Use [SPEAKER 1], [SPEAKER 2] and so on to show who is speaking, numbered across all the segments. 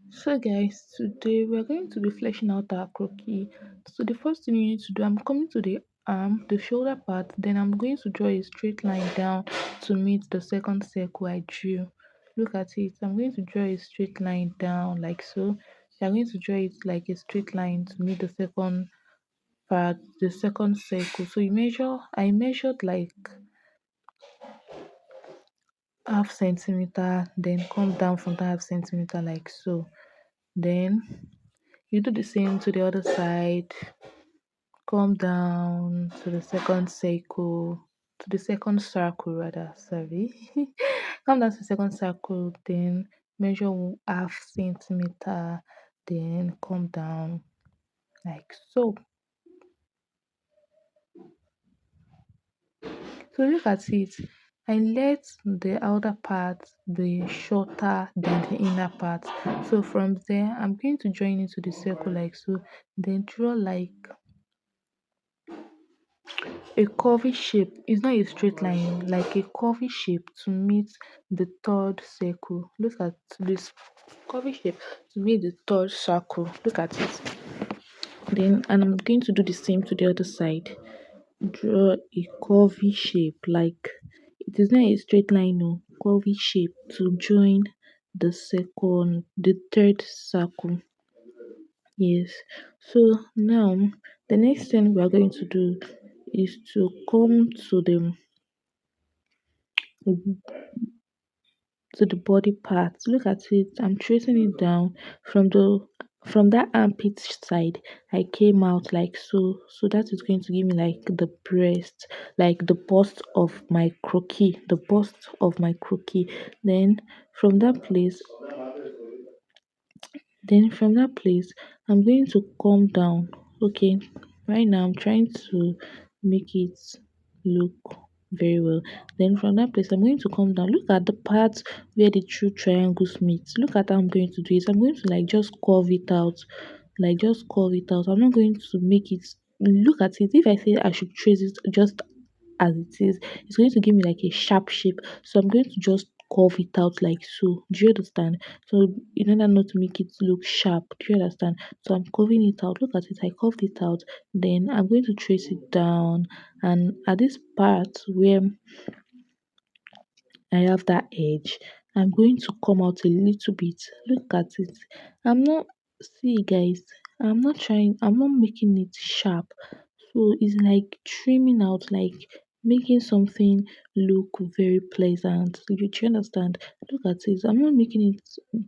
[SPEAKER 1] So guys, today we're going to be fleshing out our croquis. So the first thing you need to do, I'm coming to the arm, the shoulder part, then I'm going to draw a straight line down to meet the second circle I drew. Look at it. I'm going to draw a straight line down like so. You're going to draw it like a straight line to meet the second part, the second circle. So I measured like half centimeter, then come down from that half centimeter like so. Then you do the same to the other side, come down to the second circle, to the second circle rather, sorry. Come down to the second circle, then measure half centimeter, then come down like so. So look at it. I let the outer part be shorter than the inner part. So from there, I'm going to join into the circle like so, then draw like a curvy shape. It's not a straight line, like a curvy shape to meet the third circle. Look at this curvy shape to meet the third circle. Look at it. Then, and I'm going to do the same to the other side. Draw a curvy shape, like it is not a straight line, no, curvy shape to join the third circle. Yes. So now the next thing we are going to do is to come to the body part. Look at it. I'm tracing it down from the from that armpit side. I came out like so. So that is going to give me like the breast, like the bust of my croquis, the bust of my croquis. Then from that place, then from that place, I'm going to come down. Okay, right now I'm trying to make it look very well. Then from that place, I'm going to come down. Look at the part where the two triangles meet. Look at how I'm going to do it. I'm going to like just curve it out, like just curve it out. I'm not going to make it. Look at it. If I say I should trace it just as it is, it's going to give me like a sharp shape. So I'm going to just curve it out like so. Do you understand? So in order not to make it look sharp, do you understand? So I'm curving it out. Look at it, I curved it out. Then I'm going to trace it down. And at this part where I have that edge, I'm going to come out a little bit. Look at it. I'm not, see guys, I'm not making it sharp. So it's like trimming out, like making something look very pleasant. Do you understand? Look at it. I'm not making it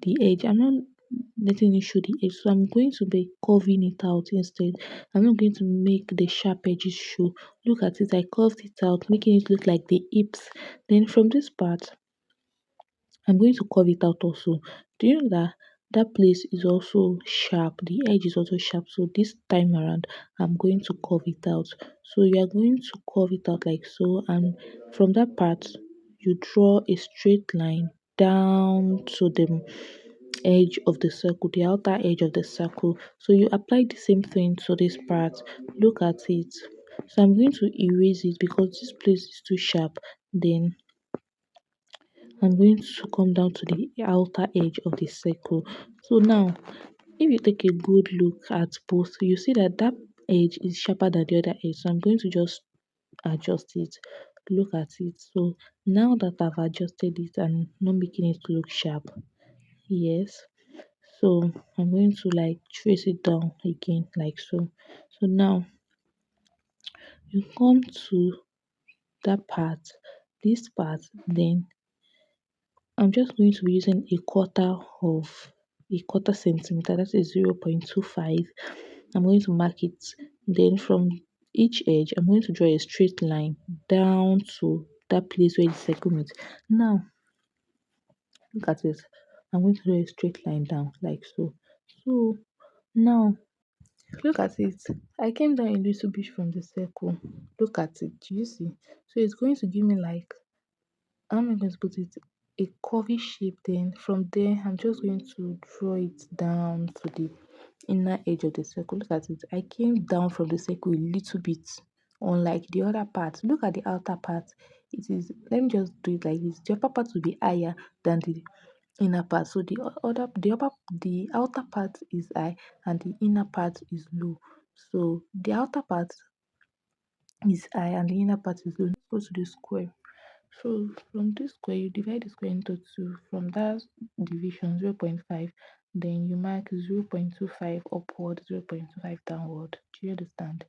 [SPEAKER 1] the edge. I'm not letting it show the edge. So I'm going to be curving it out instead. I'm not going to make the sharp edges show. Look at it. I curved it out, making it look like the hips. Then from this part, I'm going to curve it out also. Do you know that that place is also sharp? The edge is also sharp. So this time around, I'm going to curve it out. So you are going to curve it out like so. And from that part, you draw a straight line down to the edge of the circle, the outer edge of the circle. So you apply the same thing to this part. Look at it. So I'm going to erase it because this place is too sharp. Then I'm going to come down to the outer edge of the circle. So now, if you take a good look at both, you see that that edge is sharper than the other edge. So I'm going to just adjust it. Look at it. So now that I've adjusted it and not making it look sharp, yes. So I'm going to like trace it down again like so. So now you come to that part, this part, then I'm just going to be using a quarter centimeter, that is 0.25. I'm going to mark it. Then from each edge, I'm going to draw a straight line down to that place where the circle meets. Now, look at it. I'm going to draw a straight line down like so. So now, look at it. I came down a little bit from the circle. Look at it. Do you see? So it's going to give me like how am I going to put it? A curvy shape. Then from there, I'm just going to draw it down to the inner edge of the circle. Look at it. I came down from the circle a little bit, unlike the other part. Look at the outer part. It is, let me just do it like this. The upper part will be higher than the inner part. So the outer part is high and the inner part is low. So the outer part is high and the inner part is low. Let's go to the square. So from this square, you divide the square into two. From that division 0.5, then you mark 0.25 upward, 0.25 downward. Do you understand?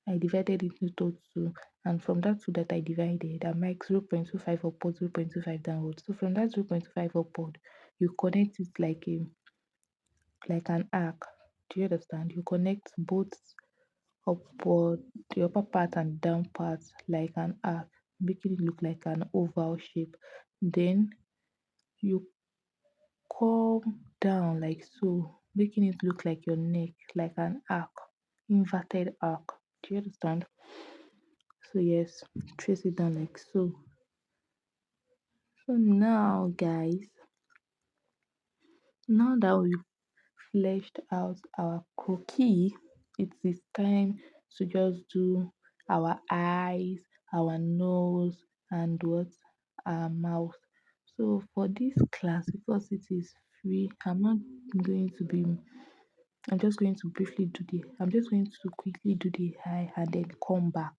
[SPEAKER 1] I divided it into two, and from that two that I divided, I marked 0.25 upward, 0.25 downward. So from that 0.25 upward, you connect it like an arc. Do you understand? You connect both upward, the upper part and down part like an arc, making it look like an oval shape. Then you come down like so, making it look like your neck, like an arc, inverted arc. Do you understand? So yes, trace it down like so. So now guys, now that we've fleshed out our croquis, it is time to just do our eyes, our nose, and what, our mouth. So for this class, because it is free, going to be I'm just going to I'm just going to quickly do the eye and then come back.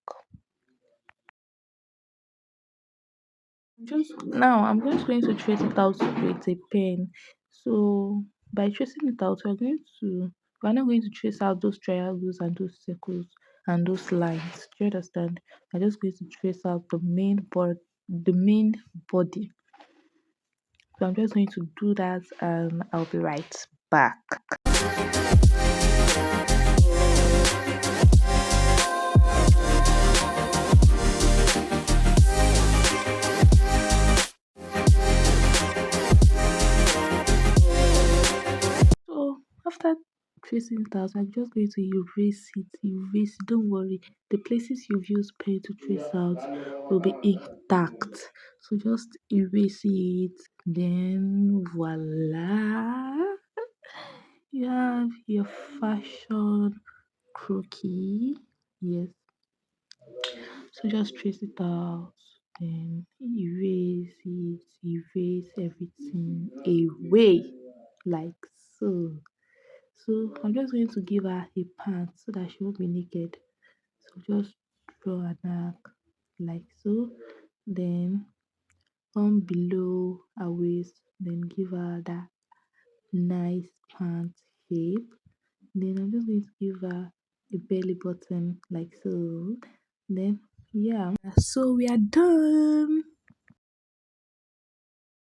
[SPEAKER 1] Just now, I'm just going to trace it out with a pen. So by tracing it out, we're not going to trace out those triangles and those circles and those lines. Do you understand? I'm just going to trace out the main body. So I'm just going to do that, and I'll be right back. So after tracing it out, I'm just going to erase it. Don't worry, the places you've used pen to trace out will be intact. So just erase it, then voila, you have your fashion croquis. Yes, so just trace it out, then erase everything away like so. So I'm just going to give her a pant so that she won't be naked. So just draw an arc like so. Then come below her waist. Then give her that nice pant shape. Then I'm just going to give her a belly button like so. Then yeah. So we are done.